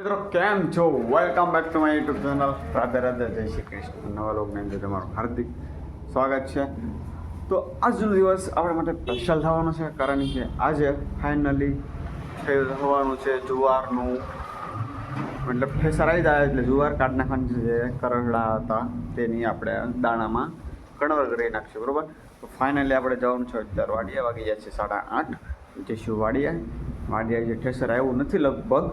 મિત્રો કેમ છો? Welcome back to my YouTube channel. Radhe Radhe, જય શ્રી કૃષ્ણ. નવા લોકની અંદર તમારું હાર્દિક સ્વાગત છે. તો આજનો દિવસ આપણા માટે સ્પેશિયલ થવાનો છે, કારણ કે આજે ફાઇનલી થવાનું છે જુવારનું, મતલબ ઠેસર આવી જાય એટલે જુવાર કાઢી નાખવાની જે કરડા હતા તેની આપણે દાણામાં કણવર કરી નાખશું, બરાબર. તો ફાઇનલી આપણે જવાનું છે અત્યારે વાડિયા, વાગી જાય છે 8:30. જઈશું વાડિયા જે ઠેસર આવ્યું નથી લગભગ,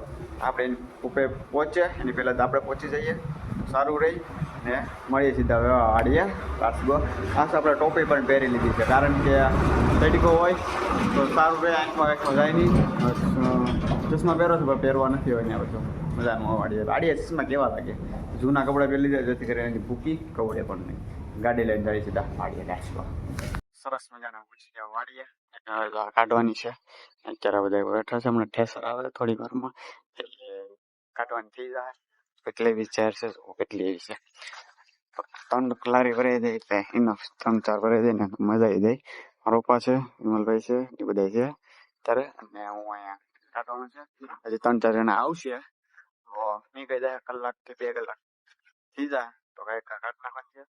આપણે એની ઉપર પહોંચે એની પહેલાં તો આપણે પહોંચી જઈએ સારું રહી, ને મળીએ સીધા વાડિયા. ખાસ આપણે ટોપી પણ પહેરી લીધી છે, કારણ કે તડકો હોય તો સારું રહે, આંખમાં જાય નહીં. ચશ્મા પહેરો છો પણ પહેરવા નથી હોય ને બધું મજાનું. વાડિયા ચશ્મા કેવા લાગે, જૂના કપડાં પહેરી લીધા જેથી કરીને એની ભૂકી કવડે પણ નહીં. ગાડી લઈને જઈએ સીધા વાડિયા નાચવા. સરસ મજાના પૂછી વાડિયા કાઢવાની છે. અત્યારે બધા બેઠા છે, હમણાં ઠેસર આવે થોડી વારમાં એટલે કાઢવાની થઈ જાય. કેટલી વિચાર છે, કેટલી એવી છે. 3 કલારી ભરાઈ જાય એટલે એનો 3-4 ભરાઈ જાય ને મજા આવી જાય. મારા પપ્પા છે, વિમલભાઈ છે, એ બધા છે ત્યારે, અને હું અહીંયા કાઢવાનું છે. હજી 3-4 જણા આવશે તો નહીં કહી જાય કલાક કે 2 કલાક થઈ જાય તો કઈ કાઢ નાખવાની છે.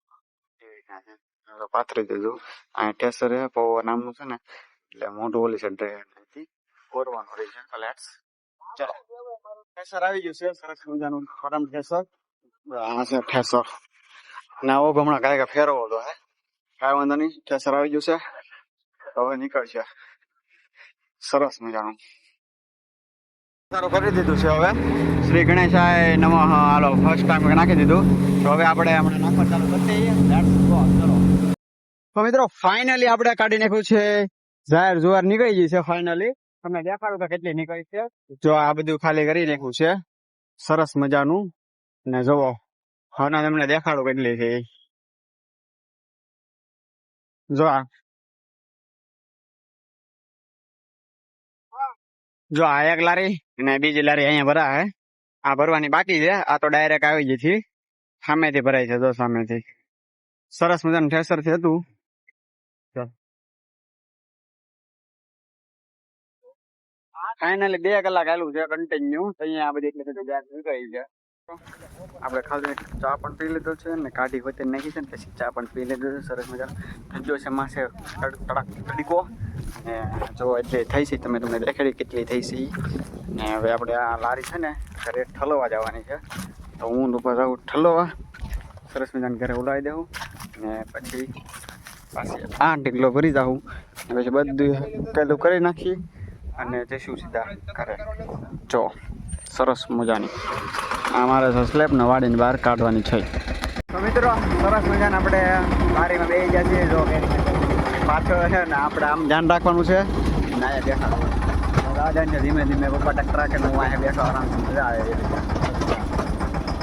એવી રીતના છે તો પાથરી દીધું. અહીંયા ઠેસર પૌવા નામનું છે ને, એટલે મોટું ઓલી છે ડ્રેનથી કોરવાનું રહી છે. લેટ્સ ચાલો. ઠેસર આવી ગયું છે, સરસ મજાનું ફરમ ઠેસર. આ છે ઠેસર ના ઓ હમણાં કાંઈ ફેરવો હતો હે, કાંઈ વાંધો નહીં. ઠેસર આવી ગયું છે, હવે નીકળશે સરસ મજાનું. સારું કરી દીધું છે. હવે શ્રી ગણેશાય નમઃ હાલો ફર્સ્ટ ટાઈમ નાખી દીધું. તો હવે આપણે હમણાં નાખવા ચાલુ કરી દઈએ. ચલો તો મિત્રો ફાઇનલી આપણે કાઢી નાખ્યું છે જાહેર જુવાર, નીકળી ગઈ છે ફાઇનલી. તમને દેખાડું કે કેટલી નીકળી છે. જો આ બધું ખાલી કરી નાખ્યું છે સરસ મજાનું, ને જુઓ હવે તમને દેખાડું કેટલી છે. જો આ એક લારી અને બીજી લારી અહીંયા ભરા હે. આ ભરવાની બાકી છે. આ તો ડાયરેક્ટ આવી ગઈ છે, સામેથી ભરાય છે. જો સામેથી સરસ મજાનું ઠેસર થી હતું. ફાઇનલી 2 કલાક આવેલું છે કન્ટિન્યુ. અહીંયા આ બધી એટલી બધી ગેસ નીકળી છે. આપણે ખાલી ચા પણ પી લીધો છે ને કાઢી વચ્ચે નાખી છે ને પછી ચા પણ પી લીધો છે. સરસ મજાનો ઠંડો છે માસે તડીકો, ને જો એટલે થઈ છે તમને દેખાડી કેટલી થઈ છે. ને હવે આપણે આ લારી છે ને ઘરે ઠલવા જવાની છે, તો હું ઉપર જાઉં ઠલવા. સરસ મજાને ઘરે ઉડાવી દઉં ને પછી પાછી 8 કિલો ભરી જાઉં, પછી બધું પેલું કરી નાખી અને જઈશું સીધા ઘરે. જો સરસ મજાની આ મારે સ્લેબને વાડીને બહાર કાઢવાની છે. તો મિત્રો સરસ મજાને આપણે બારીમાં બેસી ગયા છીએ. જો પાછળ છે ને આપણે આમ ધ્યાન રાખવાનું છે ને અહીંયા બેઠા દાદાને ધીમે ધીમે પપ્પા ટ્રેક્ટર રાખે ને હું અહીંયા બેઠો આરામથી મજા આવે એવી રીતે.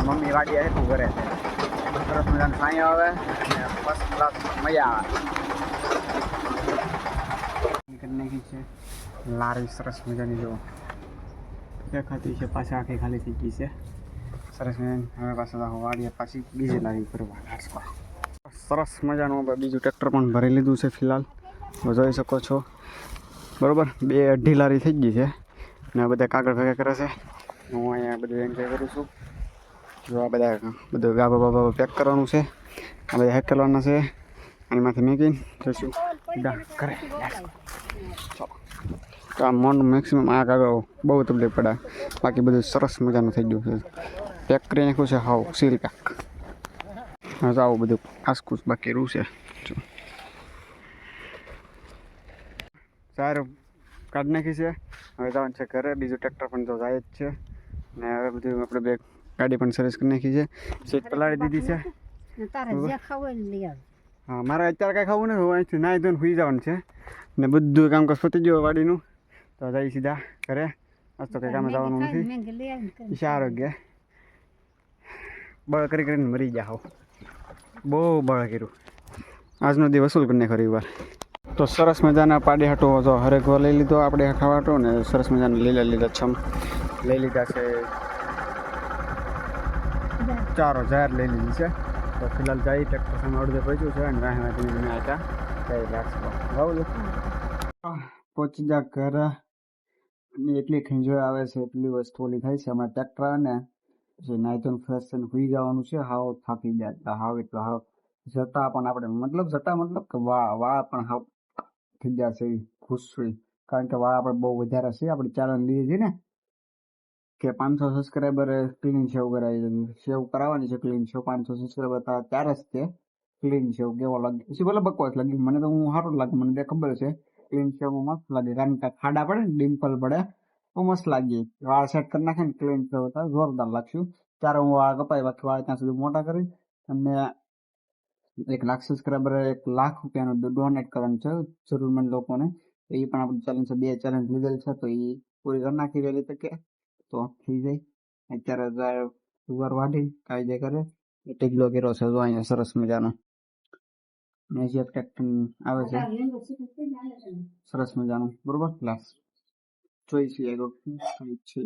મમ્મી વાડીએ હેઠું કરે છે. સરસ મજાનું સાંઈ આવે અને ફર્સ્ટ ક્લાસ મજા આવે. કરી નાખી છે લારી સરસ મજાની. જો દેખાતી છે પાછી આખી ખાલી થઈ ગઈ છે. સરસ મજાની. હવે પાછા વાડીએ પાછી બીજી લારી ભરવા નાખવા. સરસ મજાનું બીજું ટ્રેક્ટર પણ ભરી લીધું છે ફિલહાલ, જોઈ શકો છો બરાબર. 2-2.5 લારી થઈ ગઈ છે ને બધા કાગળ ભેગા કરે છે. હું અહીંયા બધું એન્જોય કરું છું. જો આ બધું ગાભા બાબા પેક કરવાનું છે, આ બધા હેક કરવાના છે. આની માથે મેકીને જઈશું કરે. ચાલો તો આ મોન મેક્સિમમ આ કાગળ બહુ તકલીફ પડે, બાકી બધું સરસ મજાનું થઈ ગયું છે. પેક કરી નાખ્યું છે હાવ સીલ પેક. હવે આવું બધું આસકુસ બાકી રહ્યું છે. સારું કાઢી નાખી છે. હવે જવાનું છે ઘરે. બીજું ટ્રેક્ટર પણ તો જાય જ છે ને હવે બધું આપણે બે ગાડી પણ સર્વિસ કરી નાખી છે. સીટ પલાળી દીધી છે. હા મારે અત્યારે કાંઈ ખાવું નથી, અહીંથી નાહી ધોઈને સુઈ જવાનું છે ને બધું કામ કર પતી ગયું વાડીનું. તો જઈ સીધા ઘરે. આજ તો કંઈ કામ જવાનું નથી. સારું કે બળ કરી કરીને મરી ગયા હોવ, બહુ બળ કર્યું. આજનો દિવસ વસૂલ કરીને ફરી વાર. તો સરસ મજાના પાડી હાટો જો હરેકવાર લઈ લીધો આપણે ખાવાટો ને સરસ મજાના લીલા છમ લઈ લીધા છે. 4000 લઈ લીધી છે. તો ફિલહાલ જઈ ટ્રેક્ટર સામે અડધે પહોંચ્યું છે અને રાહ ધીમે ધીમે આવતા જઈ લાગશે. પહોંચી જા ઘરે એટલી ખીંજવાય આવે છે, એટલી વસ્તુ ઓલી થાય છે. અમારે ટ્રેક્ટર આવે ને જે નાઈ ધોઈને ફ્રેશ થઈને સુઈ જવાનું છે. હાવ થાકી ગયા હાવ એટલે હાવ જતા પણ આપણે મતલબ કે વાળ પણ હાવ થઈ ગયા છે ખુશ થઈ. કારણ કે વાળ આપણે બહુ વધારે છે. આપણે ચેલેન્જ લીધી છે ને કે 500 સબસ્ક્રાઈબર ક્લીન શેવ કરાવી શેવ કરાવવાની છે. ક્લીન શેવ 500 સબસ્ક્રાઈબર ત્યારે જ તે ક્લીન શેવ કેવો લાગે પછી ભલે બકવાસ લાગી મને તો હું સારું લાગે મને તે ખબર છે ક્લીન શેવ મસ્ત લાગે કારણ કે ખાડા પડે ને ડિમ્પલ પડે તો મસ્ત લાગી વાળ સેટ કરી નાખે ને ક્લીન શેવ જોરદાર લાગશું. ત્યારે હું વાળ કપાઈ બાકી વાળ ત્યાં સુધી મોટા કરી અને 1 લાખ સબસ્ક્રાઈબર 1 લાખ રૂપિયાનું ડોનેટ કરવાનું છે જરૂરમંદ લોકોને. તો એ પણ આપણે ચેલેન્જ છે 2 ચેલેન્જ લીધેલ છે તો એ પૂરી કરી નાખી વહેલી તકે તો થઈ જાય. અત્યારે સુગર વાઢી કાયદે કરે ટેગલો કર્યો છે જો અહીંયા સરસ મજાનો મેજિક ટ્રેક્ટર આવે છે સરસ મજાનું બરોબર ક્લાસ જોઈ છે